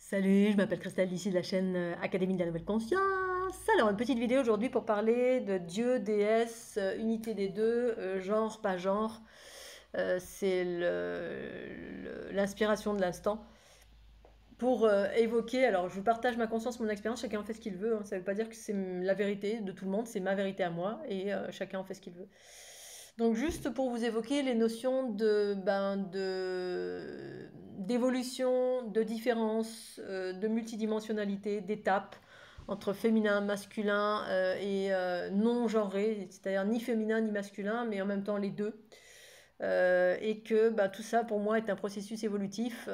Salut, je m'appelle Christelle ici de la chaîne Académie de la Nouvelle Conscience. Alors, une petite vidéo aujourd'hui pour parler de Dieu, déesse, unité des deux, genre, pas genre. C'est l'inspiration de l'instant. Pour évoquer, alors je partage ma conscience, mon expérience, chacun en fait ce qu'il veut, hein. Ça ne veut pas dire que c'est la vérité de tout le monde, c'est ma vérité à moi et chacun en fait ce qu'il veut. Donc juste pour vous évoquer les notions d'évolution, de différence, de multidimensionnalité, d'étapes entre féminin, masculin et non genré, c'est-à-dire ni féminin ni masculin, mais en même temps les deux. Et que tout ça pour moi est un processus évolutif.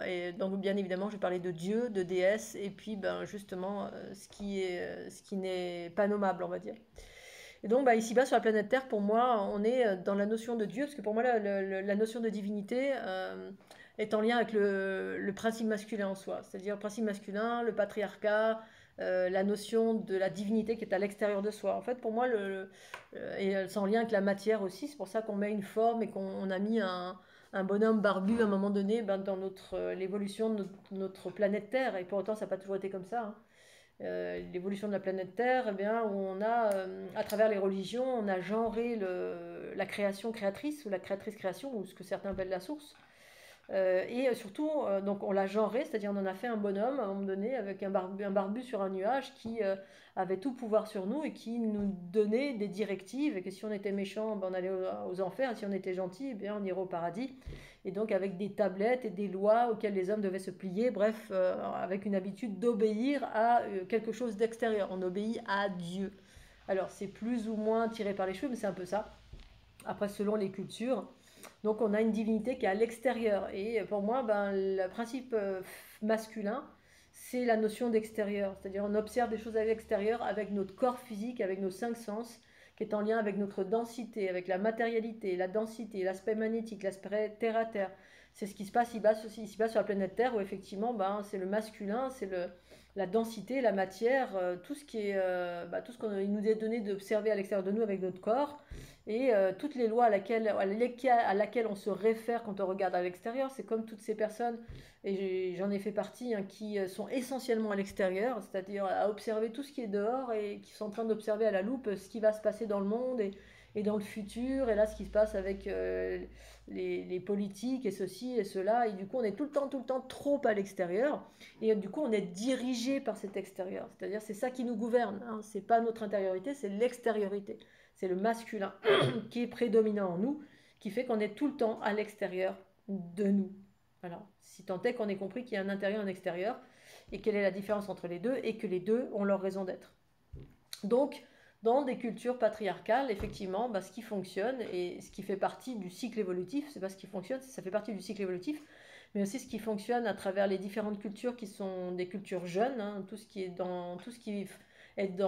Et donc bien évidemment je vais parler de Dieu, de déesse, et puis justement ce qui n'est pas nommable, on va dire. Et donc, ici-bas, sur la planète Terre, pour moi, on est dans la notion de Dieu, parce que pour moi, la notion de divinité est en lien avec le principe masculin en soi. C'est-à-dire le principe masculin, le patriarcat, la notion de la divinité qui est à l'extérieur de soi. En fait, pour moi, et c'est en lien avec la matière aussi. C'est pour ça qu'on met une forme et qu'on a mis un bonhomme barbu à un moment donné dans l'évolution de notre planète Terre. Et pour autant, ça n'a pas toujours été comme ça, hein. L'évolution de la planète Terre, eh bien, où on a, à travers les religions, on a genré la création créatrice, ou la créatrice création, ou ce que certains appellent la source. Et surtout, donc on l'a genré, c'est-à-dire on en a fait un bonhomme à un moment donné avec un barbu sur un nuage qui avait tout pouvoir sur nous et qui nous donnait des directives. Et que si on était méchant, on allait aux enfers, et si on était gentil, eh bien, on irait au paradis. Et donc avec des tablettes et des lois auxquelles les hommes devaient se plier, bref, avec une habitude d'obéir à quelque chose d'extérieur. On obéit à Dieu. Alors c'est plus ou moins tiré par les cheveux, mais c'est un peu ça. Après, selon les cultures. Donc on a une divinité qui est à l'extérieur. Et pour moi, le principe masculin, c'est la notion d'extérieur. C'est-à-dire on observe des choses à l'extérieur avec notre corps physique, avec nos cinq sens, qui est en lien avec notre densité, avec la matérialité, la densité, l'aspect magnétique, l'aspect terre à terre. C'est ce qui se passe ici-bas sur la planète Terre, où effectivement, c'est le masculin, c'est la densité, la matière, tout ce qui est, tout ce qu'on nous est donné d'observer à l'extérieur de nous avec notre corps. Et toutes les lois à laquelle on se réfère quand on regarde à l'extérieur, c'est comme toutes ces personnes, et j'en ai fait partie, hein, qui sont essentiellement à l'extérieur, c'est-à-dire à observer tout ce qui est dehors et qui sont en train d'observer à la loupe ce qui va se passer dans le monde et dans le futur, et là ce qui se passe avec les politiques et ceci et cela, et du coup on est tout le temps trop à l'extérieur, et du coup on est dirigé par cet extérieur, c'est-à-dire c'est ça qui nous gouverne, hein. C'est pas notre intériorité, c'est l'extériorité. C'est le masculin qui est prédominant en nous, qui fait qu'on est tout le temps à l'extérieur de nous. Alors, si tant est qu'on ait compris qu'il y a un intérieur et un extérieur, et quelle est la différence entre les deux, et que les deux ont leur raison d'être. Donc, dans des cultures patriarcales, effectivement, ce qui fonctionne, et ce qui fait partie du cycle évolutif, c'est pas ce qui fonctionne, ça fait partie du cycle évolutif, mais aussi ce qui fonctionne à travers les différentes cultures qui sont des cultures jeunes, hein, tout ce qui est dans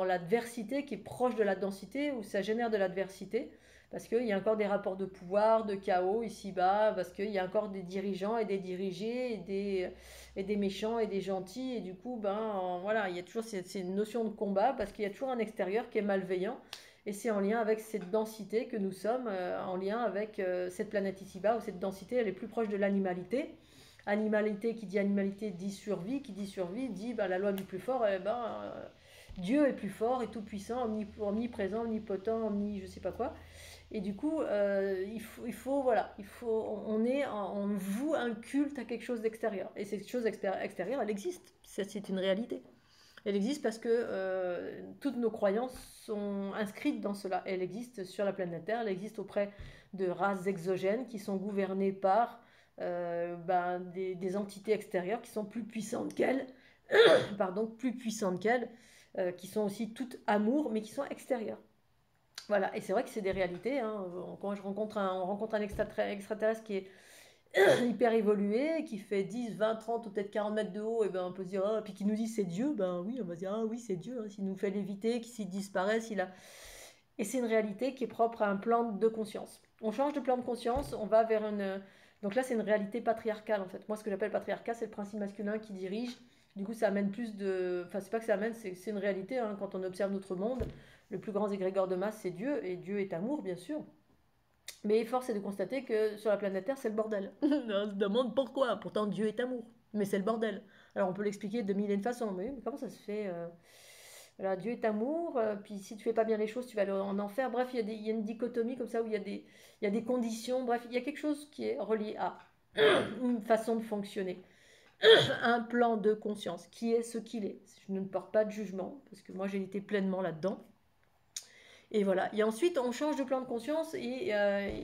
l'adversité, qui est proche de la densité, où ça génère de l'adversité, parce qu'il y a encore des rapports de pouvoir, de chaos ici-bas, parce qu'il y a encore des dirigeants et des dirigés, et des méchants et des gentils, et du coup, voilà, il y a toujours ces notions de combat, parce qu'il y a toujours un extérieur qui est malveillant, et c'est en lien avec cette densité que nous sommes, en lien avec cette planète ici-bas, où cette densité, elle est plus proche de l'animalité. Animalité, qui dit animalité, dit survie, qui dit survie, dit la loi du plus fort, Dieu est plus fort et tout puissant, omniprésent, omnipotent, je sais pas quoi. Et du coup, voilà, on voue un culte à quelque chose d'extérieur. Et cette chose extérieure, elle existe. C'est une réalité. Elle existe parce que toutes nos croyances sont inscrites dans cela. Elle existe sur la planète Terre, elle existe auprès de races exogènes qui sont gouvernées par des entités extérieures qui sont plus puissantes qu'elles, pardon, plus puissantes qu'elles, qui sont aussi toutes amour, mais qui sont extérieures. Voilà, et c'est vrai que c'est des réalités, hein. Quand on rencontre un extraterrestre qui est hyper évolué, qui fait 10, 20, 30 ou peut-être 40 mètres de haut, et on peut se dire, ah, puis qui nous dit c'est Dieu, oui, on va dire, ah oui, c'est Dieu, hein. S'il nous fait léviter, s'il disparaît, s'il a... Et c'est une réalité qui est propre à un plan de conscience. On change de plan de conscience, on va vers une... Donc là, c'est une réalité patriarcale, en fait. Moi, ce que j'appelle patriarcat, c'est le principe masculin qui dirige. Du coup, ça amène plus de... Enfin, c'est pas que ça amène, c'est une réalité, hein. Quand on observe notre monde, le plus grand égrégore de masse, c'est Dieu, et Dieu est amour, bien sûr. Mais force est de constater que sur la planète Terre, c'est le bordel. On se demande pourquoi, pourtant Dieu est amour. mais c'est le bordel. Alors on peut l'expliquer de mille et une façons, mais comment ça se fait voilà, Dieu est amour, puis si tu fais pas bien les choses, tu vas aller en enfer. Bref, il y a une dichotomie comme ça où il y a des conditions. Bref, il y a quelque chose qui est relié à une façon de fonctionner, un plan de conscience, qui est ce qu'il est. Je ne porte pas de jugement, parce que moi j'ai été pleinement là-dedans. Et voilà. Et ensuite, on change de plan de conscience et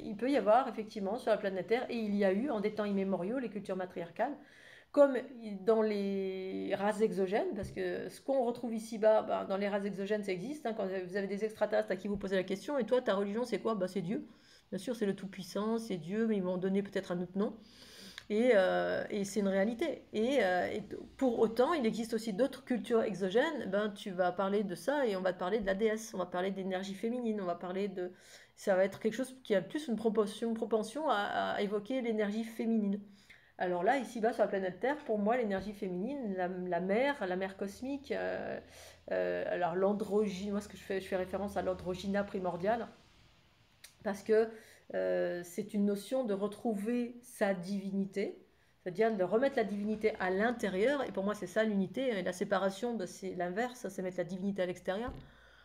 il peut y avoir effectivement sur la planète Terre, et il y a eu en des temps immémoriaux les cultures matriarcales, comme dans les races exogènes, parce que ce qu'on retrouve ici-bas, bah, dans les races exogènes, ça existe. Hein, quand vous avez des extraterrestres à qui vous posez la question, et toi, ta religion, c'est quoi? Bah, c'est Dieu. Bien sûr, c'est le Tout-Puissant, c'est Dieu, mais ils m'ont donné peut-être un autre nom. Et c'est une réalité. Et pour autant, il existe aussi d'autres cultures exogènes. Ben, tu vas parler de ça et on va te parler de la déesse, on va parler d'énergie féminine, on va parler de... Ça va être quelque chose qui a plus une propension à évoquer l'énergie féminine. Alors là, ici-bas, sur la planète Terre, pour moi, l'énergie féminine, la mère cosmique, alors l'androgyne, moi, ce que je fais référence à l'androgyna primordiale, parce que c'est une notion de retrouver sa divinité, c'est-à-dire de remettre la divinité à l'intérieur, et pour moi c'est ça l'unité, et la séparation, ben, c'est l'inverse, c'est mettre la divinité à l'extérieur.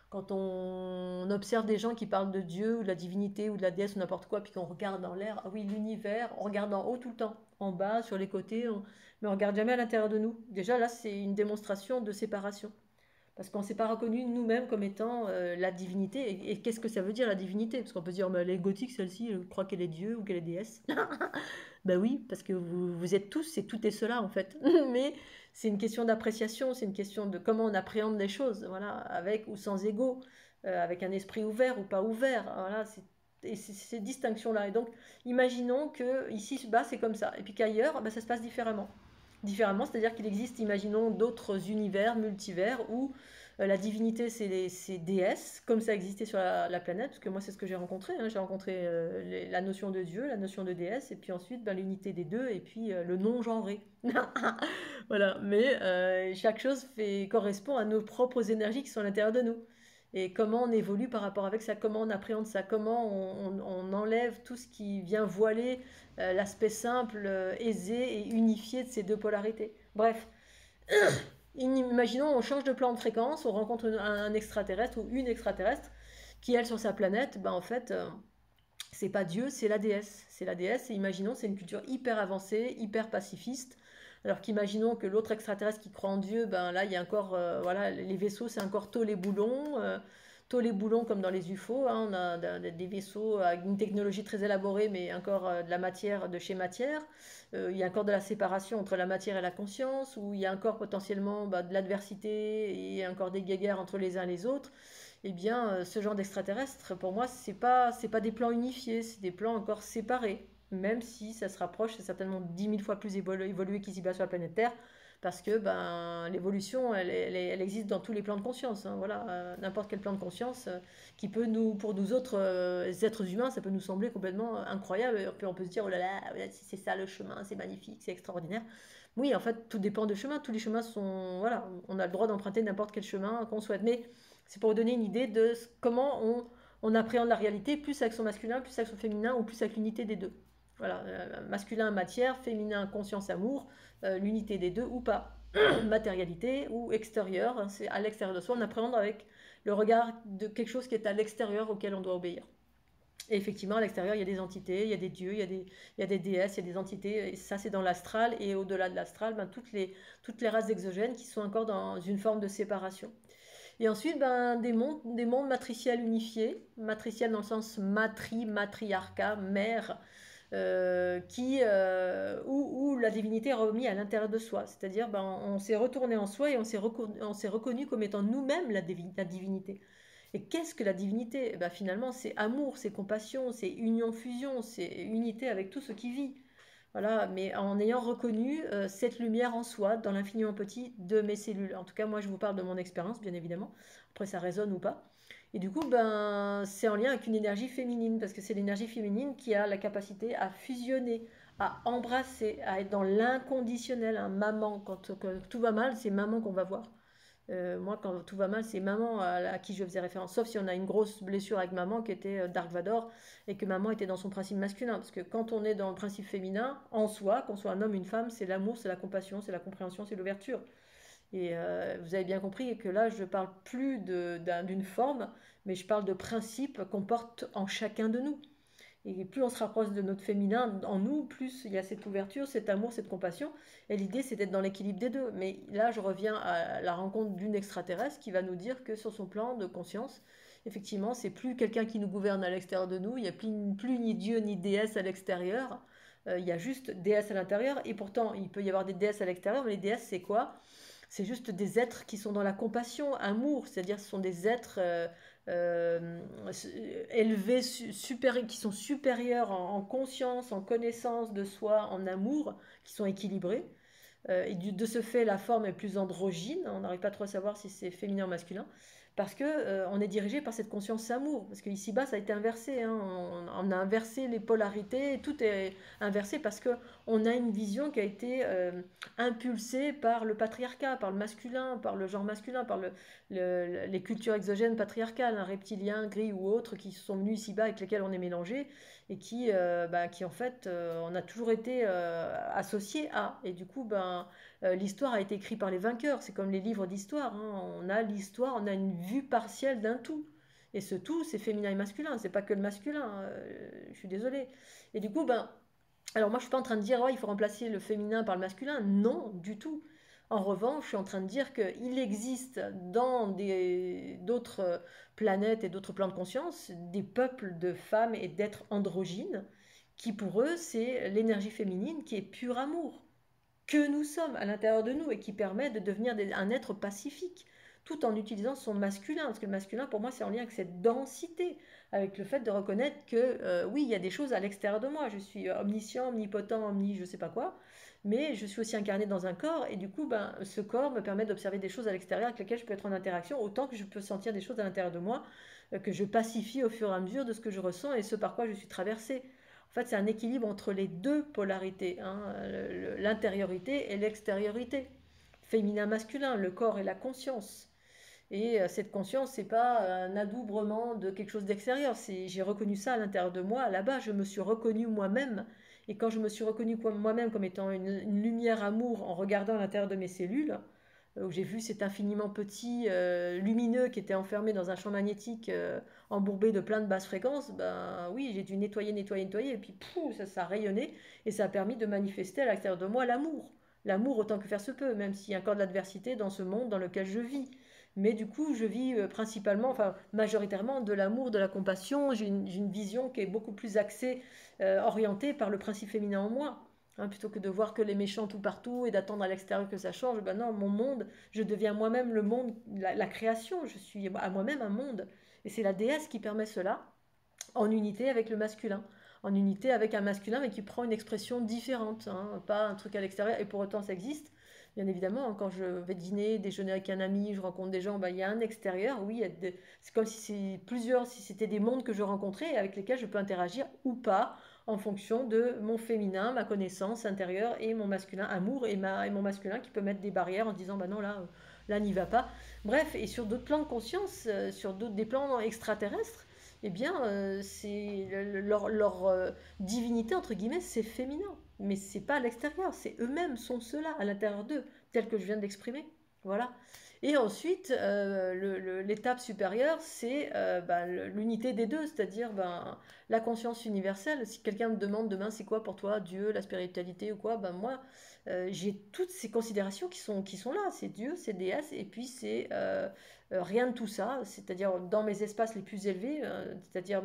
Quand on observe des gens qui parlent de Dieu ou de la divinité ou de la déesse ou n'importe quoi, puis qu'on regarde dans l'air, ah oui, l'univers, on regarde en haut tout le temps, en bas, sur les côtés, mais on regarde jamais à l'intérieur de nous. Déjà là, c'est une démonstration de séparation. Parce qu'on ne s'est pas reconnu nous-mêmes comme étant la divinité. Et qu'est-ce que ça veut dire la divinité? Parce qu'on peut se dire, mais elle est gothique celle-ci, elle croit qu'elle est Dieu ou qu'elle est déesse. Ben oui, parce que vous êtes tous et tout est cela en fait. Mais c'est une question d'appréciation, c'est une question de comment on appréhende les choses, voilà, avec ou sans ego, avec un esprit ouvert ou pas ouvert. Voilà, et c'est ces distinctions-là. Et donc, imaginons que ici-bas c'est comme ça, et puis qu'ailleurs, ben, ça se passe différemment. Différemment, c'est-à-dire qu'il existe, imaginons, d'autres univers, multivers, où la divinité, c'est déesse, comme ça existait sur la planète, parce que moi, c'est ce que j'ai rencontré. Hein. J'ai rencontré la notion de Dieu, la notion de déesse, et puis ensuite ben, l'unité des deux, et puis le non-genré. Voilà, mais chaque chose correspond à nos propres énergies qui sont à l'intérieur de nous. Et comment on évolue par rapport avec ça, comment on appréhende ça, comment on enlève tout ce qui vient voiler l'aspect simple, aisé et unifié de ces deux polarités. Bref, imaginons on change de plan de fréquence, on rencontre un extraterrestre ou une extraterrestre qui, elle, sur sa planète, ben, en fait, c'est pas Dieu, c'est la déesse. C'est la déesse, et imaginons, c'est une culture hyper avancée, hyper pacifiste. Alors qu'imaginons que l'autre extraterrestre qui croit en Dieu, ben là, il y a encore, voilà, les vaisseaux, c'est encore tôt les boulons. Tôt les boulons comme dans les UFO, hein, on a des vaisseaux avec une technologie très élaborée, mais encore de la matière de chez matière. Il y a encore de la séparation entre la matière et la conscience, où il y a encore potentiellement bah, de l'adversité et encore des guéguerres entre les uns et les autres. Eh bien, ce genre d'extraterrestre, pour moi, c'est pas des plans unifiés, c'est des plans encore séparés. Même si ça se rapproche, c'est certainement 10 000 fois plus évolué qu'ici-bas sur la planète Terre, parce que ben, l'évolution, elle existe dans tous les plans de conscience. Hein, voilà, n'importe quel plan de conscience qui peut nous, pour nous autres êtres humains, ça peut nous sembler complètement incroyable. Et puis on peut se dire, oh là là, c'est ça le chemin, c'est magnifique, c'est extraordinaire. Oui, en fait, tout dépend des chemins. Tous les chemins sont, voilà, on a le droit d'emprunter n'importe quel chemin qu'on souhaite. Mais c'est pour vous donner une idée de comment on appréhende la réalité, plus avec son masculin, plus avec son féminin, ou plus avec l'unité des deux. Voilà, masculin matière, féminin conscience amour, l'unité des deux ou pas. Matérialité ou extérieur, hein, c'est à l'extérieur de soi, on appréhende avec le regard de quelque chose qui est à l'extérieur auquel on doit obéir. Et effectivement, à l'extérieur, il y a des entités, il y a des dieux, il y a des déesses, il y a des entités, et ça c'est dans l'astral, et au-delà de l'astral, ben, toutes les races exogènes qui sont encore dans une forme de séparation. Et ensuite, ben, des mondes matriciels unifiés, matriciels dans le sens matriarcat, mère, où la divinité est remise à l'intérieur de soi. C'est-à-dire, ben, on s'est retourné en soi et on s'est reconnu comme étant nous-mêmes la divinité. Et qu'est-ce que la divinité? Ben, finalement, c'est amour, c'est compassion, c'est union-fusion, c'est unité avec tout ce qui vit. Voilà, mais en ayant reconnu cette lumière en soi, dans l'infiniment petit de mes cellules. En tout cas, moi, je vous parle de mon expérience, bien évidemment. Après, ça résonne ou pas. Et du coup, ben, c'est en lien avec une énergie féminine, parce que c'est l'énergie féminine qui a la capacité à fusionner, à embrasser, à être dans l'inconditionnel. Hein. Maman, quand tout va mal, c'est maman qu'on va voir. Moi, quand tout va mal, c'est maman à qui je faisais référence. Sauf si on a une grosse blessure avec maman qui était Dark Vador et que maman était dans son principe masculin. Parce que quand on est dans le principe féminin, en soi, qu'on soit un homme, une femme, c'est l'amour, c'est la compassion, c'est la compréhension, c'est l'ouverture. Et vous avez bien compris que là, je parle plus d'une forme, mais je parle de principes qu'on porte en chacun de nous. Et plus on se rapproche de notre féminin en nous, plus il y a cette ouverture, cet amour, cette compassion. Et l'idée, c'est d'être dans l'équilibre des deux. Mais là, je reviens à la rencontre d'une extraterrestre qui va nous dire que sur son plan de conscience, effectivement, c'est plus quelqu'un qui nous gouverne à l'extérieur de nous. Il n'y a plus ni Dieu ni déesse à l'extérieur. Il y a juste déesse à l'intérieur. Et pourtant, il peut y avoir des déesses à l'extérieur. Mais les déesses, c'est quoi? C'est juste des êtres qui sont dans la compassion, amour. C'est-à-dire, ce sont des êtres euh, élevés, qui sont supérieurs en conscience, en connaissance de soi, en amour, qui sont équilibrés. Et de ce fait, la forme est plus androgyne. On n'arrive pas trop à savoir si c'est féminin ou masculin. Parce que on est dirigé par cette conscience amour. Parce qu'ici-bas, ça a été inversé. Hein. On a inversé les polarités. Tout est inversé parce que on a une vision qui a été impulsée par le patriarcat, par le masculin, par le genre masculin, par les cultures exogènes patriarcales, un reptilien, gris ou autres, qui sont venus ici-bas avec lesquels on est mélangé et qui en fait, on a toujours été associés à. Et du coup, l'histoire a été écrite par les vainqueurs. C'est comme les livres d'histoire. Hein. On a l'histoire, on a une vue partielle d'un tout. Et ce tout, c'est féminin et masculin. C'est pas que le masculin. Je suis désolée. Et du coup, alors moi, je suis pas en train de dire, ouais, il faut remplacer le féminin par le masculin. Non, du tout. En revanche, je suis en train de dire qu'il existe dans d'autres planètes et d'autres plans de conscience des peuples de femmes et d'êtres androgynes qui, pour eux, c'est l'énergie féminine qui est pur amour que nous sommes à l'intérieur de nous et qui permet de devenir un être pacifique tout en utilisant son masculin. Parce que le masculin, pour moi, c'est en lien avec cette densité, avec le fait de reconnaître que oui, il y a des choses à l'extérieur de moi. Je suis omniscient, omnipotent, je sais pas quoi, mais je suis aussi incarné dans un corps et du coup, ce corps me permet d'observer des choses à l'extérieur avec lesquelles je peux être en interaction, autant que je peux sentir des choses à l'intérieur de moi que je pacifie au fur et à mesure de ce que je ressens et ce par quoi je suis traversée. En fait, c'est un équilibre entre les deux polarités, hein, l'intériorité et l'extériorité. Féminin-masculin, le corps et la conscience. Et cette conscience, c'est pas un adoubrement de quelque chose d'extérieur. J'ai reconnu ça à l'intérieur de moi. Là-bas, je me suis reconnue moi-même. Et quand je me suis reconnue moi-même comme étant une lumière amour en regardant à l'intérieur de mes cellules, où j'ai vu cet infiniment petit lumineux qui était enfermé dans un champ magnétique embourbé de plein de basses fréquences, ben oui, j'ai dû nettoyer, nettoyer, nettoyer, et puis pouf, ça a rayonné, et ça a permis de manifester à l'extérieur de moi l'amour. L'amour autant que faire se peut, même s'il y a encore de l'adversité dans ce monde dans lequel je vis. Mais du coup, je vis principalement, enfin majoritairement, de l'amour, de la compassion. J'ai une vision qui est beaucoup plus axée, orientée par le principe féminin en moi. Hein, plutôt que de voir que les méchants tout partout et d'attendre à l'extérieur que ça change, ben non, mon monde, je deviens moi-même le monde, la création, je suis à moi-même un monde. Et c'est la déesse qui permet cela, en unité avec le masculin, en unité avec un masculin, mais qui prend une expression différente, hein, pas un truc à l'extérieur, et pour autant ça existe. Bien évidemment, hein, quand je vais dîner, déjeuner avec un ami, je rencontre des gens, il y a un extérieur, oui, c'est comme si si c'était des mondes que je rencontrais et avec lesquels je peux interagir ou pas, en fonction de mon féminin, ma connaissance intérieure et mon masculin amour et mon masculin qui peut mettre des barrières en disant bah non là n'y va pas. Bref, et sur d'autres plans de conscience, sur des plans extraterrestres, eh bien leur divinité entre guillemets c'est féminin, mais c'est pas à l'extérieur, c'est eux-mêmes sont ceux-là à l'intérieur d'eux, tel que je viens d'exprimer. Voilà. Et ensuite, l'étape supérieure, c'est l'unité des deux, c'est-à-dire la conscience universelle. Si quelqu'un me demande demain, c'est quoi pour toi Dieu, la spiritualité ou quoi, moi, j'ai toutes ces considérations qui sont là. C'est Dieu, c'est déesse, et puis c'est rien de tout ça, c'est-à-dire dans mes espaces les plus élevés, c'est-à-dire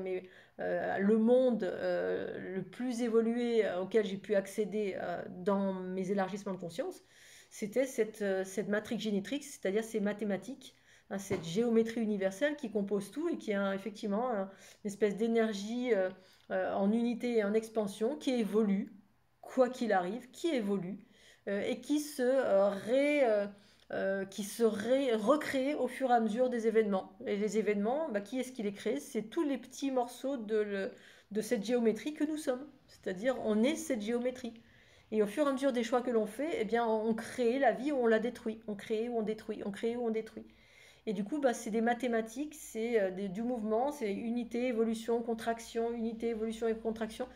le monde le plus évolué auquel j'ai pu accéder dans mes élargissements de conscience c'était cette matrix génétrique, c'est-à-dire ces mathématiques, hein, cette géométrie universelle qui compose tout et qui a effectivement une espèce d'énergie en unité et en expansion qui évolue, quoi qu'il arrive, qui évolue et qui se recrée au fur et à mesure des événements. Et les événements, qui est-ce qui les crée? C'est tous les petits morceaux de cette géométrie que nous sommes. C'est-à-dire, on est cette géométrie. Et au fur et à mesure des choix que l'on fait, eh bien, on crée la vie ou on la détruit. On crée ou on détruit. On crée ou on détruit. Et du coup, bah, c'est des mathématiques, c'est du mouvement, c'est unité, évolution, contraction, unité, évolution et contraction.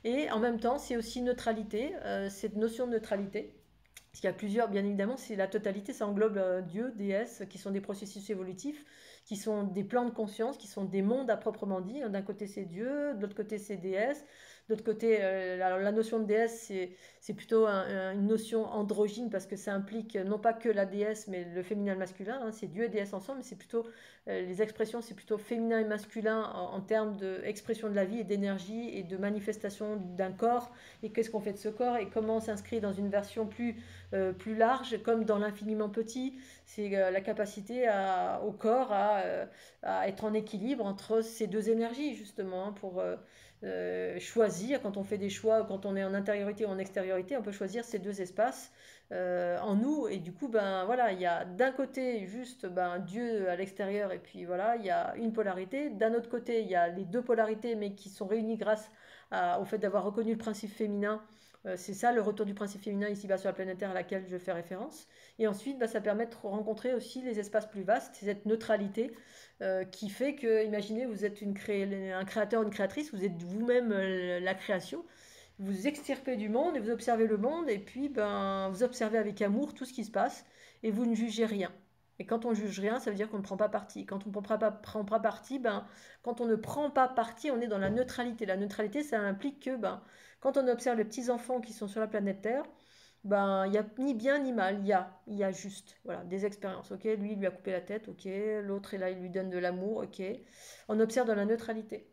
Et en même temps, c'est aussi neutralité, cette notion de neutralité. Parce qu'il y a plusieurs, bien évidemment, c'est la totalité, ça englobe Dieu, déesse, qui sont des processus évolutifs, qui sont des plans de conscience, qui sont des mondes à proprement dit. D'un côté, c'est Dieu, de l'autre côté, c'est déesse. De l'autre côté, la notion de déesse, c'est plutôt une notion androgyne parce que ça implique non pas que la déesse, mais le féminin et le masculin. Hein, c'est Dieu et déesse ensemble, mais c'est plutôt les expressions, c'est plutôt féminin et masculin en termes d'expression de la vie et d'énergie et de manifestation d'un corps. Et qu'est-ce qu'on fait de ce corps et comment on s'inscrit dans une version plus large, comme dans l'infiniment petit. C'est la capacité au corps à être en équilibre entre ces deux énergies, justement, hein, pour choisir, quand on fait des choix, quand on est en intériorité ou en extériorité, on peut choisir ces deux espaces en nous. Et du coup, ben voilà, il y a d'un côté juste Dieu à l'extérieur, et puis voilà, il y a une polarité. D'un autre côté, il y a les deux polarités, mais qui sont réunies grâce au fait d'avoir reconnu le principe féminin. C'est ça le retour du principe féminin ici-bas sur la planète Terre à laquelle je fais référence. Et ensuite, bah, ça permet de rencontrer aussi les espaces plus vastes, cette neutralité qui fait que, imaginez, vous êtes un créateur, une créatrice, vous êtes vous-même la création, vous extirpez du monde et vous observez le monde, et puis ben, vous observez avec amour tout ce qui se passe, et vous ne jugez rien. Et quand on juge rien, ça veut dire qu'on ne prend pas parti. Quand on ne prend pas parti, ben, quand on ne prend pas parti, on est dans la neutralité. La neutralité, ça implique que quand on observe les petits enfants qui sont sur la planète Terre, ben, il n'y a ni bien ni mal, il y a juste voilà, des expériences. Ok, lui, il lui a coupé la tête, ok, l'autre est là, il lui donne de l'amour, ok. On observe dans la neutralité.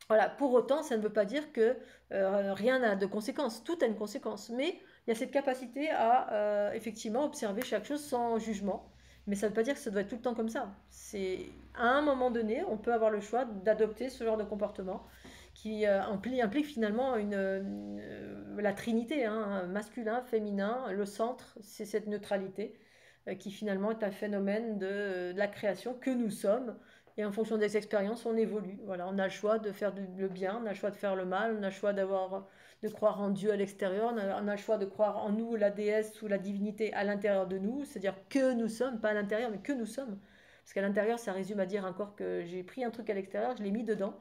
Voilà, pour autant, ça ne veut pas dire que rien n'a de conséquence. Tout a une conséquence. Mais il y a cette capacité à effectivement observer chaque chose sans jugement. Mais ça ne veut pas dire que ça doit être tout le temps comme ça. C'est à un moment donné, on peut avoir le choix d'adopter ce genre de comportement qui implique finalement la trinité, hein, masculin, féminin, le centre, c'est cette neutralité qui finalement est un phénomène de la création que nous sommes. Et en fonction des expériences, on évolue. Voilà, on a le choix de faire le bien, on a le choix de faire le mal, on a le choix de croire en Dieu à l'extérieur, on a le choix de croire en nous, la déesse ou la divinité à l'intérieur de nous, c'est-à-dire que nous sommes, pas à l'intérieur, mais que nous sommes. Parce qu'à l'intérieur, ça résume à dire encore que j'ai pris un truc à l'extérieur, je l'ai mis dedans.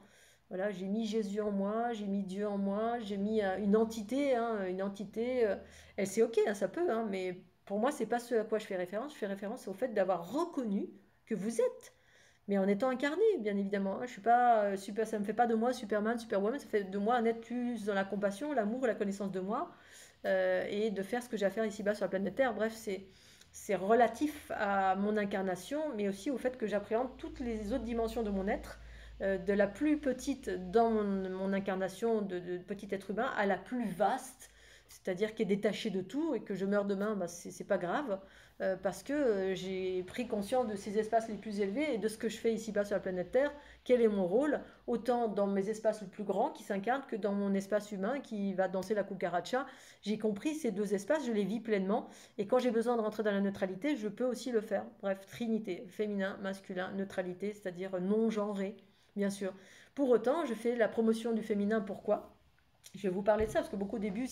Voilà, j'ai mis Jésus en moi, j'ai mis Dieu en moi, j'ai mis une entité, hein, une entité. Elle c'est ok, hein, ça peut, hein, mais pour moi, c'est pas ce à quoi je fais référence. Je fais référence au fait d'avoir reconnu que vous êtes, mais en étant incarné, bien évidemment. Hein. Je suis pas super, ça me fait pas de moi Superman, Superwoman, ça fait de moi un être plus dans la compassion, l'amour, la connaissance de moi, et de faire ce que j'ai à faire ici-bas sur la planète Terre. Bref, c'est relatif à mon incarnation, mais aussi au fait que j'appréhende toutes les autres dimensions de mon être, de la plus petite dans mon incarnation de petit être humain à la plus vaste, c'est-à-dire qui est détachée de tout et que je meurs demain, bah, c'est pas grave, parce que j'ai pris conscience de ces espaces les plus élevés et de ce que je fais ici-bas sur la planète Terre, quel est mon rôle, autant dans mes espaces les plus grands qui s'incarnent que dans mon espace humain qui va danser la cucaracha. J'ai compris ces deux espaces, je les vis pleinement, et quand j'ai besoin de rentrer dans la neutralité, je peux aussi le faire. Bref, trinité, féminin, masculin, neutralité, c'est-à-dire non-genré, bien sûr. Pour autant, je fais la promotion du féminin. Pourquoi? Je vais vous parler de ça parce que beaucoup au début,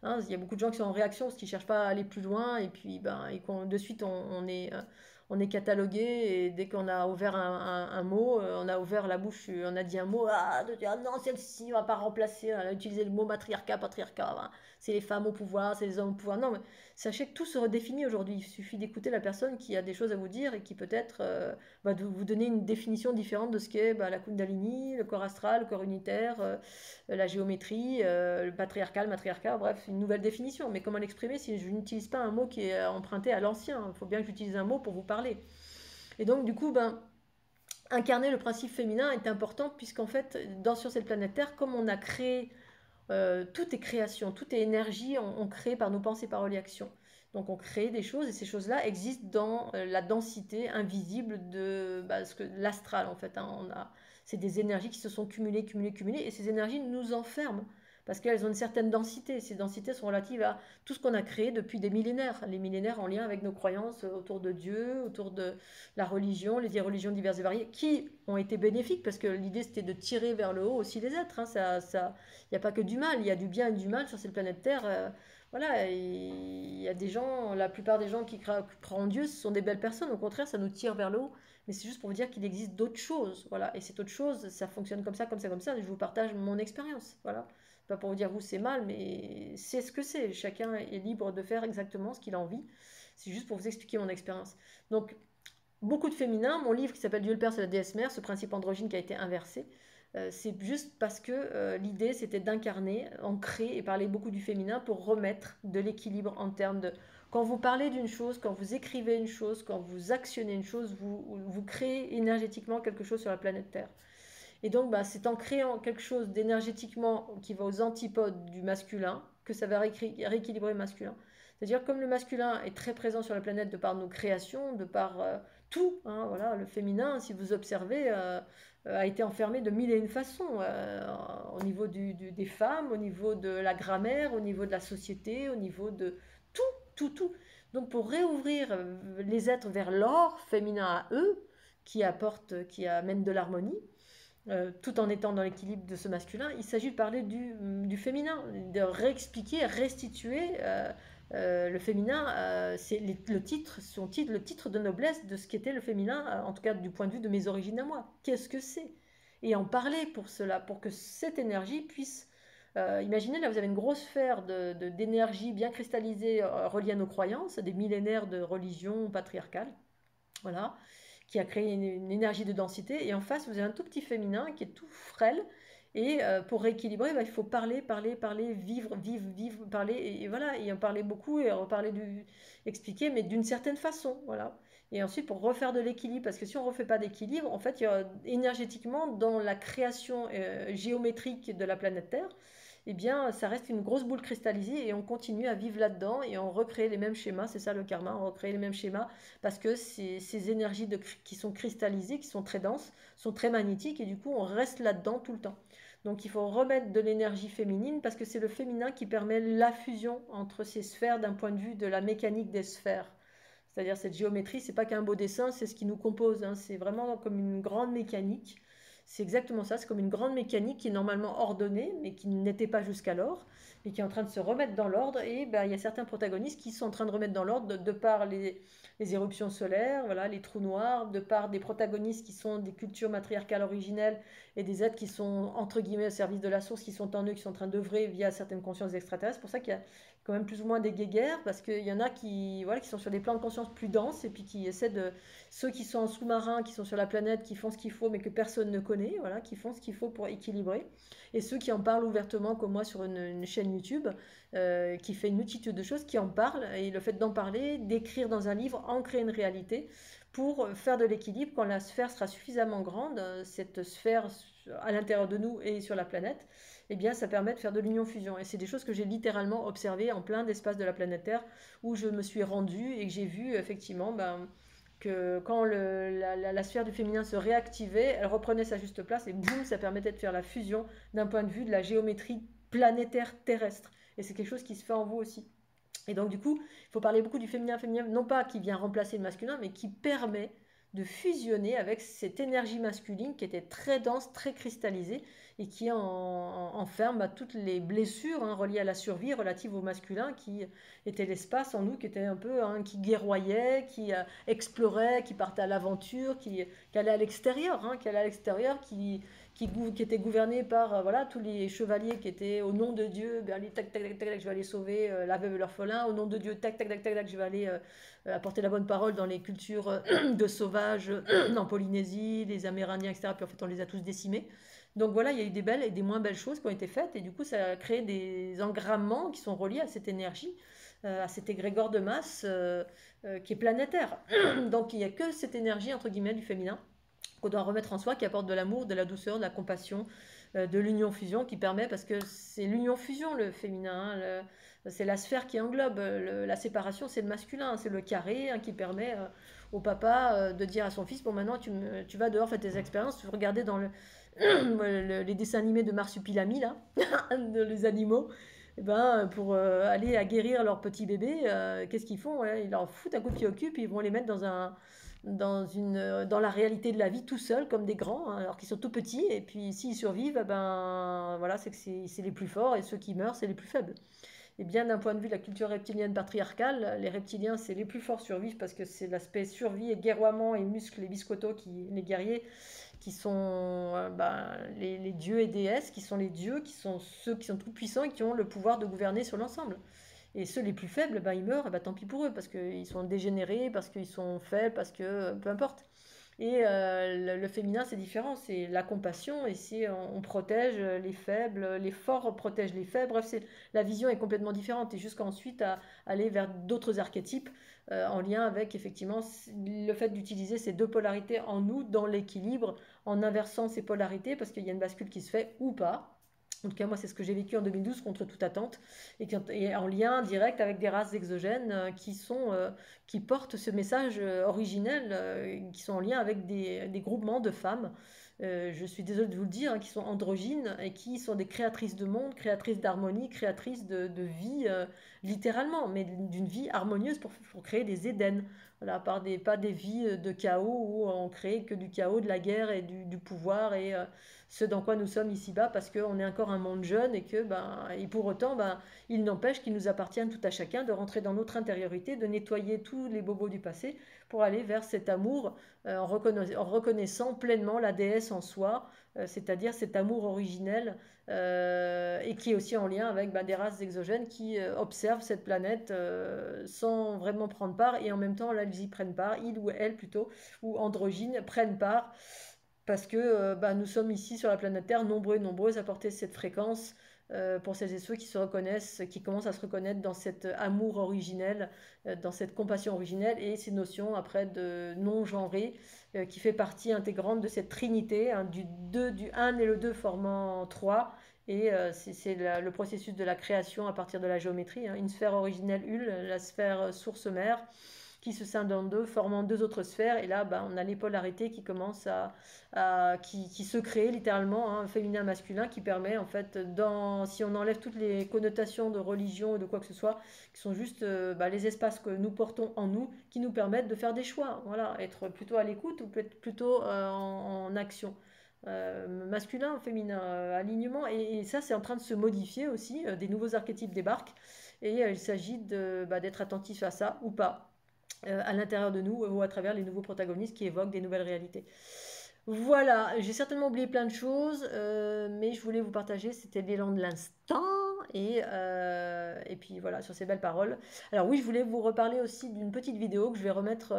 hein, il y a beaucoup de gens qui sont en réaction parce qu'ils ne cherchent pas à aller plus loin et puis et de suite on est catalogué et dès qu'on a ouvert un mot, on a ouvert la bouche, on a dit un mot, non, celle-ci, on va pas remplacer, on a utilisé le mot matriarcat, patriarcat, hein, c'est les femmes au pouvoir, c'est les hommes au pouvoir. Non, mais sachez que tout se redéfinit aujourd'hui. Il suffit d'écouter la personne qui a des choses à vous dire et qui peut-être va vous donner une définition différente de ce qu'est la Kundalini, le corps astral, le corps unitaire, la géométrie, le patriarcal, le matriarcat, bref, une nouvelle définition. Mais comment l'exprimer si je n'utilise pas un mot qui est emprunté à l'ancien? Il faut bien que j'utilise un mot pour vous parler. Et donc, du coup, incarner le principe féminin est important puisqu'en fait, sur cette planète Terre, comme on a créé, tout est création, tout est énergie, on crée par nos pensées, paroles et actions. Donc on crée des choses et ces choses-là existent dans la densité invisible de l'astral en fait. Hein. C'est des énergies qui se sont cumulées, cumulées, cumulées et ces énergies nous enferment parce qu'elles ont une certaine densité. Ces densités sont relatives à tout ce qu'on a créé depuis des millénaires. Les millénaires en lien avec nos croyances autour de Dieu, autour de la religion, les religions diverses et variées, qui ont été bénéfiques, parce que l'idée c'était de tirer vers le haut aussi les êtres. Hein. Il n'y a pas que du mal, il y a du bien et du mal sur cette planète Terre. Voilà, il y a des gens, la plupart des gens qui croient en Dieu, ce sont des belles personnes. Au contraire, ça nous tire vers le haut. Mais c'est juste pour vous dire qu'il existe d'autres choses. Voilà. Et cette autre chose, ça fonctionne comme ça, comme ça, comme ça. Et je vous partage mon expérience. Voilà. Pas pour vous dire vous c'est mal, mais c'est ce que c'est. Chacun est libre de faire exactement ce qu'il a envie. C'est juste pour vous expliquer mon expérience. Donc, beaucoup de féminin. Mon livre qui s'appelle Dieu le Père, c'est la déesse mère, ce principe androgyne qui a été inversé. C'est juste parce que l'idée c'était d'incarner, ancrer et parler beaucoup du féminin pour remettre de l'équilibre en termes de... Quand vous parlez d'une chose, quand vous écrivez une chose, quand vous actionnez une chose, vous créez énergétiquement quelque chose sur la planète Terre. Et donc bah, c'est en créant quelque chose d'énergétiquement qui va aux antipodes du masculin que ça va rééquilibrer le masculin. C'est-à-dire comme le masculin est très présent sur la planète de par nos créations, de par tout, hein, voilà, le féminin, si vous observez, a été enfermé de mille et une façons, au niveau des femmes, au niveau de la grammaire, au niveau de la société, au niveau de tout, tout, tout. Donc pour réouvrir les êtres vers l'or féminin à eux, qui amène de l'harmonie, tout en étant dans l'équilibre de ce masculin, il s'agit de parler du féminin, de réexpliquer, restituer le féminin, c'est le titre, le titre de noblesse de ce qu'était le féminin, en tout cas du point de vue de mes origines à moi. Qu'est-ce que c'est? Et en parler pour cela, pour que cette énergie puisse... imaginez, là, vous avez une grosse sphère d'énergie bien cristallisée reliée à nos croyances, des millénaires de religion patriarcale. Voilà, qui a créé une énergie de densité. Et en face, vous avez un tout petit féminin qui est tout frêle. Et pour rééquilibrer, bah, il faut parler, parler, parler, vivre, vivre, vivre, parler. Et voilà, et en parler beaucoup et reparler expliquer, mais d'une certaine façon. Voilà. Et ensuite, pour refaire de l'équilibre, parce que si on ne refait pas d'équilibre, en fait, il y a, énergétiquement, dans la création géométrique de la planète Terre, eh bien, ça reste une grosse boule cristallisée et on continue à vivre là-dedans et on recrée les mêmes schémas. C'est ça le karma, on recrée les mêmes schémas parce que ces énergies qui sont cristallisées, qui sont très denses, sont très magnétiques et du coup, on reste là-dedans tout le temps. Donc, il faut remettre de l'énergie féminine parce que c'est le féminin qui permet la fusion entre ces sphères d'un point de vue de la mécanique des sphères. C'est-à-dire cette géométrie, c'est pas qu'un beau dessin, c'est ce qui nous compose. Hein. C'est vraiment comme une grande mécanique. C'est exactement ça, c'est comme une grande mécanique qui est normalement ordonnée, mais qui n'était pas jusqu'alors, et qui est en train de se remettre dans l'ordre. Et ben, il y a certains protagonistes qui sont en train de remettre dans l'ordre de par les éruptions solaires, voilà, les trous noirs, de par des protagonistes qui sont des cultures matriarcales originelles et des êtres qui sont entre guillemets au service de la source, qui sont en eux, qui sont en train d'œuvrer via certaines consciences extraterrestres. C'est pour ça qu'il y a quand même plus ou moins des guéguerres, parce qu'il y en a qui, voilà, qui sont sur des plans de conscience plus denses, et puis qui essaient de... Ceux qui sont en sous-marin, qui sont sur la planète, qui font ce qu'il faut, mais que personne ne connaît, voilà, qui font ce qu'il faut pour équilibrer. Et ceux qui en parlent ouvertement, comme moi, sur une chaîne YouTube, qui fait une multitude de choses, qui en parlent, et le fait d'en parler, d'écrire dans un livre, en créer une réalité, pour faire de l'équilibre, quand la sphère sera suffisamment grande, cette sphère à l'intérieur de nous et sur la planète, eh bien, ça permet de faire de l'union-fusion. Et c'est des choses que j'ai littéralement observées en plein d'espace de la planète Terre, où je me suis rendue et que j'ai vu, effectivement, que quand la sphère du féminin se réactivait, elle reprenait sa juste place et boum, ça permettait de faire la fusion d'un point de vue de la géométrie planétaire terrestre. Et c'est quelque chose qui se fait en vous aussi. Et donc, du coup, il faut parler beaucoup du féminin, non pas qui vient remplacer le masculin, mais qui permet de fusionner avec cette énergie masculine qui était très dense, très cristallisée et qui enferme toutes les blessures reliées à la survie relatives au masculin qui était l'espace en nous, qui était un peu, qui guerroyait, qui explorait, qui partait à l'aventure, qui allait à l'extérieur, qui était gouverné par voilà, tous les chevaliers qui étaient au nom de Dieu, ben, allez, tac, tac, tac, tac, je vais aller sauver la veuve et l'orphelin, au nom de Dieu, tac, tac, tac, tac, tac, je vais aller apporter la bonne parole dans les cultures de sauvages en Polynésie, les Amérindiens, etc. Puis en fait, on les a tous décimés. Donc voilà, il y a eu des belles et des moins belles choses qui ont été faites, et du coup, ça a créé des engrammements qui sont reliés à cette énergie, à cet égrégore de masse qui est planétaire. Donc il n'y a que cette énergie, entre guillemets, du féminin qu'on doit remettre en soi, qui apporte de l'amour, de la douceur, de la compassion, de l'union-fusion, qui permet, parce que c'est l'union-fusion, le féminin, c'est la sphère qui englobe, la séparation, c'est le masculin, c'est le carré qui permet au papa de dire à son fils, bon maintenant tu vas dehors, fais tes expériences, regardez les dessins animés de Marsupilami, là, les animaux, eh ben, pour aller à guérir leurs petits bébés, qu'est-ce qu'ils font? Ouais, ils leur foutent un coup de pied au cul, puis ils vont les mettre dans la réalité de la vie tout seuls, comme des grands, hein, alors qu'ils sont tout petits, et puis s'ils survivent, eh ben, voilà, c'est que c'est les plus forts, et ceux qui meurent, c'est les plus faibles. Et bien d'un point de vue de la culture reptilienne patriarcale, les reptiliens, c'est les plus forts survivent parce que c'est l'aspect survie et guerroiement et muscles et biscottos, les guerriers, qui sont les dieux et déesses, qui sont les dieux, qui sont ceux qui sont tout puissants et qui ont le pouvoir de gouverner sur l'ensemble. Et ceux les plus faibles, ben, ils meurent, et ben, tant pis pour eux, parce qu'ils sont dégénérés, parce qu'ils sont faibles, parce que peu importe. Et le féminin, c'est différent, c'est la compassion, et c'est on protège les faibles, les forts protègent les faibles, bref, la vision est complètement différente, et jusqu'ensuite à aller vers d'autres archétypes en lien avec effectivement le fait d'utiliser ces deux polarités en nous, dans l'équilibre, en inversant ces polarités, parce qu'il y a une bascule qui se fait ou pas. En tout cas, moi, c'est ce que j'ai vécu en 2012 contre toute attente et en lien direct avec des races exogènes qui portent ce message originel, qui sont en lien avec des groupements de femmes. Je suis désolée de vous le dire, hein, qui sont androgynes et qui sont des créatrices de monde, créatrices d'harmonie, créatrices de vie, littéralement, mais d'une vie harmonieuse pour créer des Éden. Voilà, pas des vies de chaos où on crée que du chaos, de la guerre et du pouvoir et ce dans quoi nous sommes ici-bas parce qu'on est encore un monde jeune et pour autant il n'empêche qu'il nous appartient tout à chacun de rentrer dans notre intériorité, de nettoyer tous les bobos du passé pour aller vers cet amour en reconnaissant pleinement la déesse en soi, c'est-à-dire cet amour originel et qui est aussi en lien avec des races exogènes qui observent cette planète sans vraiment prendre part et en même temps là ils y prennent part, ils ou elles plutôt, ou androgynes prennent part parce que nous sommes ici sur la planète Terre, nombreux et nombreuses à porter cette fréquence pour celles et ceux qui se reconnaissent, qui commencent à se reconnaître dans cet amour originel, dans cette compassion originelle et ces notions après de non-genré qui fait partie intégrante de cette trinité, hein, du 2, du 1 et le 2 formant 3. Et c'est le processus de la création à partir de la géométrie, hein, une sphère originelle Hul, la sphère source-mère, qui se scindent en deux, formant deux autres sphères. Et là, on a les polarités qui commencent qui se créent littéralement, hein, féminin, masculin, qui permet en fait, si on enlève toutes les connotations de religion ou de quoi que ce soit, qui sont juste les espaces que nous portons en nous, qui nous permettent de faire des choix. Voilà, être plutôt à l'écoute ou peut-être plutôt en action. Masculin, féminin, alignement, et ça c'est en train de se modifier aussi, des nouveaux archétypes débarquent, et il s'agit d'être attentif à ça ou pas à l'intérieur de nous ou à travers les nouveaux protagonistes qui évoquent des nouvelles réalités. Voilà, j'ai certainement oublié plein de choses, mais je voulais vous partager, c'était l'élan de l'instant. Et puis voilà, sur ces belles paroles. Alors oui, je voulais vous reparler aussi d'une petite vidéo que je vais remettre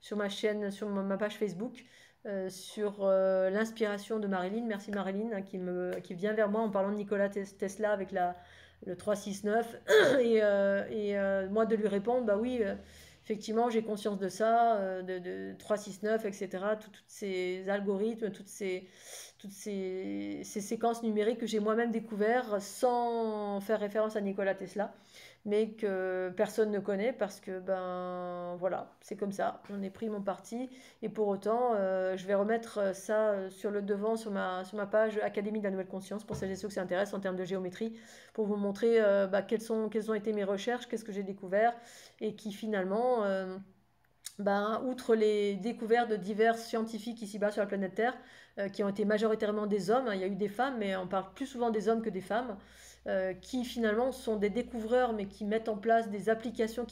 sur ma chaîne, sur ma page Facebook, sur l'inspiration de Marilyn. Merci Marilyn, hein, qui vient vers moi en parlant de Nikola Tesla avec le 369. Moi de lui répondre, bah oui, effectivement, j'ai conscience de ça, de 369, etc. Toutes ces algorithmes, toutes ces séquences numériques que j'ai moi-même découvert sans faire référence à Nikola Tesla, mais que personne ne connaît parce que, voilà, c'est comme ça. J'en ai pris mon parti et pour autant, je vais remettre ça sur le devant, sur ma page Académie de la Nouvelle Conscience, pour celles et ceux que ça intéresse en termes de géométrie, pour vous montrer quelles ont été mes recherches, qu'est-ce que j'ai découvert et qui finalement, outre les découvertes de divers scientifiques ici-bas sur la planète Terre, qui ont été majoritairement des hommes, hein, il y a eu des femmes, mais on parle plus souvent des hommes que des femmes, qui finalement sont des découvreurs, mais qui mettent en place des applications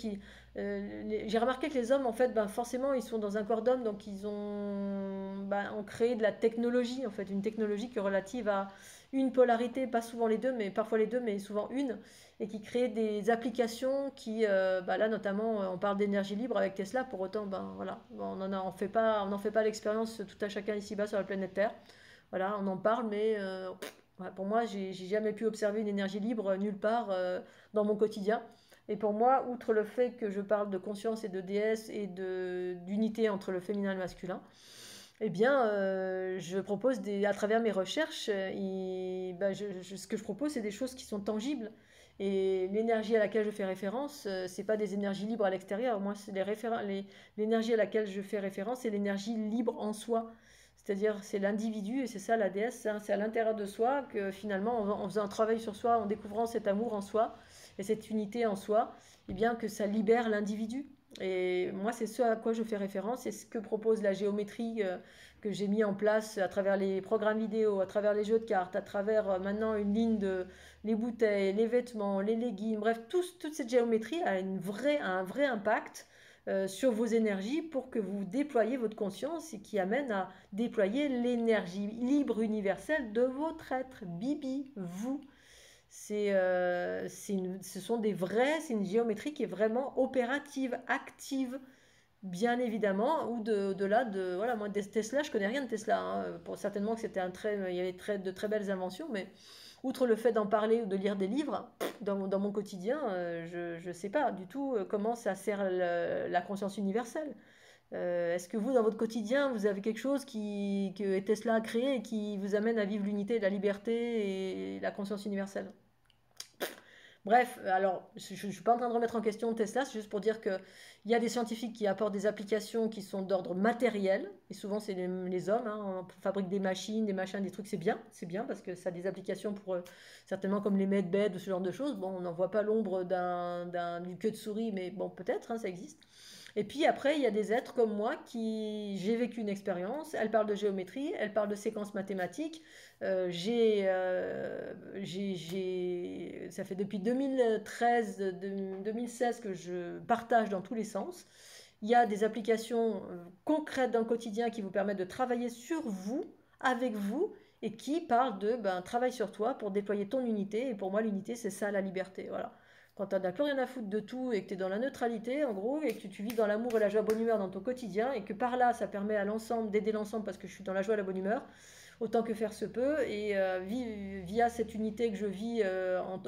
j'ai remarqué que les hommes, en fait, forcément, ils sont dans un corps d'homme, donc ils ont créé de la technologie, en fait, une technologie qui est relative à une polarité, pas souvent les deux, mais parfois les deux, mais souvent une, et qui crée des applications là notamment, on parle d'énergie libre avec Tesla, pour autant, voilà, on n'en fait pas l'expérience tout à chacun ici-bas sur la planète Terre. Voilà, on en parle, mais pour moi, j'ai jamais pu observer une énergie libre nulle part dans mon quotidien. Et pour moi, outre le fait que je parle de conscience et de déesse et d'unité entre le féminin et le masculin, eh bien, je propose à travers mes recherches, ce que je propose, c'est des choses qui sont tangibles. Et l'énergie à laquelle je fais référence, c'est pas des énergies libres à l'extérieur. Moi, c'est l'énergie à laquelle je fais référence, c'est l'énergie libre en soi. C'est-à-dire, c'est l'individu, et c'est ça la déesse, hein, c'est à l'intérieur de soi que finalement, en faisant un travail sur soi, en découvrant cet amour en soi et cette unité en soi, eh bien que ça libère l'individu. Et moi, c'est ce à quoi je fais référence, c'est ce que propose la géométrie que j'ai mis en place à travers les programmes vidéo, à travers les jeux de cartes, à travers maintenant une ligne de les bouteilles, les vêtements, les leggings, bref, toute cette géométrie a un vrai impact sur vos énergies pour que vous déployiez votre conscience et qui amène à déployer l'énergie libre universelle de votre être. Bibi, vous. Ce sont des vrais, c'est une géométrie qui est vraiment opérative, active, bien évidemment, ou au-delà de, voilà, moi, Tesla, je connais rien de Tesla, hein, pour certainement que c'était il y avait de très belles inventions, mais outre le fait d'en parler ou de lire des livres, dans mon quotidien, je ne sais pas du tout comment ça sert la conscience universelle. Est-ce que vous, dans votre quotidien, vous avez quelque chose que Tesla a créé et qui vous amène à vivre l'unité, la liberté et la conscience universelle? Bref, alors je ne suis pas en train de remettre en question Tesla, c'est juste pour dire qu'il y a des scientifiques qui apportent des applications qui sont d'ordre matériel, et souvent c'est les hommes, hein, on fabrique des machines, des machins, des trucs, c'est bien parce que ça a des applications pour certainement comme les medbeds ou ce genre de choses. Bon, on n'en voit pas l'ombre d'une queue de souris, mais bon, peut-être, hein, ça existe. Et puis après, il y a des êtres comme moi j'ai vécu une expérience, elle parle de géométrie, elle parle de séquences mathématiques. Ça fait depuis 2013, 2016 que je partage dans tous les sens. Il y a des applications concrètes dans le quotidien qui vous permettent de travailler sur vous, avec vous, et qui parlent de travail sur toi pour déployer ton unité. Et pour moi, l'unité, c'est ça la liberté. Voilà. Quand tu n'as plus rien à foutre de tout et que tu es dans la neutralité, en gros, et que tu vis dans l'amour et la joie, bonne humeur dans ton quotidien, et que par là, ça permet à l'ensemble d'aider l'ensemble parce que je suis dans la joie et la bonne humeur, autant que faire se peut, et via cette unité que je vis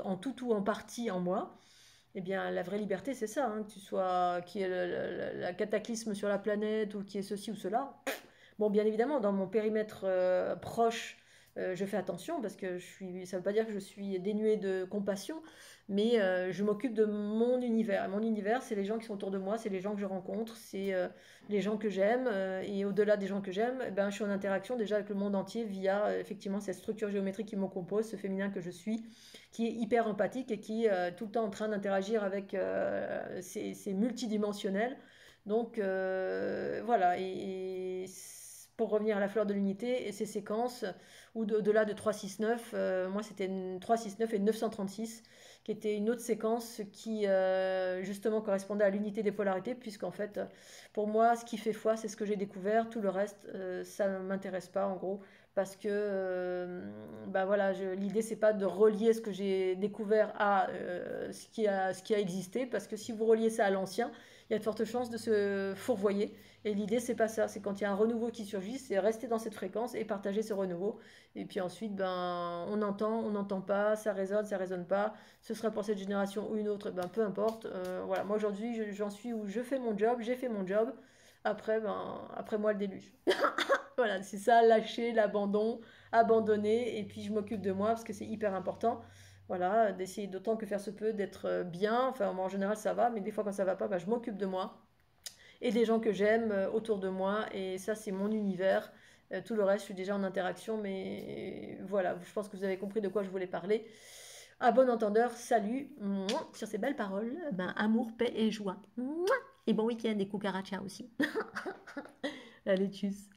en tout ou en partie en moi, eh bien la vraie liberté c'est ça, hein, que tu sois, qui est la cataclysme sur la planète ou qui est ceci ou cela. Bon, bien évidemment, dans mon périmètre proche, je fais attention parce que ça ne veut pas dire que je suis dénuée de compassion, mais je m'occupe de mon univers. Mon univers, c'est les gens qui sont autour de moi, c'est les gens que je rencontre, c'est les gens que j'aime. Et au-delà des gens que j'aime, eh ben, je suis en interaction déjà avec le monde entier via effectivement cette structure géométrique qui me compose, ce féminin que je suis, qui est hyper empathique et qui est tout le temps en train d'interagir avec ces multidimensionnels. Donc voilà, pour revenir à la fleur de l'unité et ces séquences, ou au-delà de 369, moi c'était 369 et 936, qui était une autre séquence qui justement correspondait à l'unité des polarités, puisqu'en fait, pour moi, ce qui fait foi, c'est ce que j'ai découvert, tout le reste, ça ne m'intéresse pas en gros, parce que bah voilà, l'idée c'est pas de relier ce que j'ai découvert à ce qui a existé, parce que si vous reliez ça à l'ancien, il y a de fortes chances de se fourvoyer. Et l'idée, c'est pas ça. C'est quand il y a un renouveau qui surgit, c'est rester dans cette fréquence et partager ce renouveau. Et puis ensuite, ben, on n'entend pas, ça résonne pas. Ce sera pour cette génération ou une autre, ben, peu importe. Voilà, moi aujourd'hui, j'en suis où je fais mon job, j'ai fait mon job. Après, après moi, le déluge. Voilà, c'est ça, lâcher, l'abandon, abandonner. Et puis je m'occupe de moi parce que c'est hyper important. Voilà, d'essayer d'autant que faire se peut d'être bien. Enfin, moi en général, ça va, mais des fois quand ça va pas, ben, je m'occupe de moi et des gens que j'aime autour de moi. Et ça, c'est mon univers. Tout le reste, je suis déjà en interaction, mais voilà, je pense que vous avez compris de quoi je voulais parler. À bon entendeur, salut. Mouah. Sur ces belles paroles, ben, amour, paix et joie. Mouah. Et bon week-end et cucaracha aussi. Allez, tchuss.